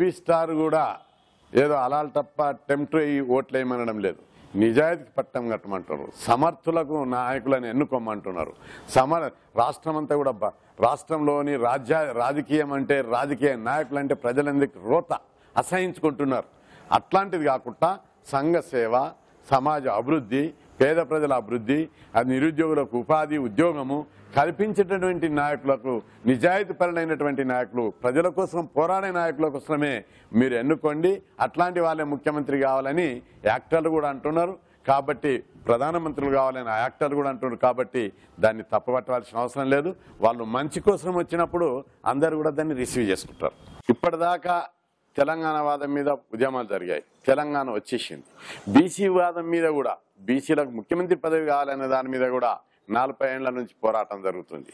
TV star కూడా ఏదో అలాల్ తప్ప టెంప్ట్ అయ్యి ఓట్లు వేయమనడం లేదు. నిజాయితీకి పట్టం కట్టమంటున్నారు. సమర్థులకు నాయకులను ఎన్నుకోమంటున్నారు. రాష్ట్రం అంతా కూడా రాష్ట్రంలోని రాజకీయం అంటే రాజకీయ నాయకులు అంటే ప్రజలందరికీ రోత అసహించుకుంటున్నారు. అట్లాంటిది కాకుండా సంఘ సేవ, సమాజ అభివృద్ధి, పేద ప్రజల అభివృద్ధి, అది నిరుద్యోగులకు ఉపాధి ఉద్యోగము కల్పించేటటువంటి నాయకులకు, నిజాయితీపరులైనటువంటి నాయకులు, ప్రజల కోసం పోరాడే నాయకుల కోసమే మీరు ఎన్నుకోండి. అట్లాంటి వాళ్ళే ముఖ్యమంత్రి కావాలని యాక్టర్లు కూడా అంటున్నారు. కాబట్టి ప్రధానమంత్రులు కావాలని యాక్టర్లు కూడా అంటున్నారు. కాబట్టి దాన్ని తప్పుపట్టవలసిన అవసరం లేదు. వాళ్ళు మంచి కోసం వచ్చినప్పుడు అందరూ కూడా దాన్ని రిసీవ్ చేసుకుంటారు. ఇప్పటిదాకా తెలంగాణ వాదం మీద ఉద్యమాలు జరిగాయి. తెలంగాణ వచ్చేసింది. బీసీ వాదం మీద కూడా, బీసీలకు ముఖ్యమంత్రి పదవి కావాలనే దాని మీద కూడా 40 ఏళ్ల నుంచి పోరాటం జరుగుతుంది.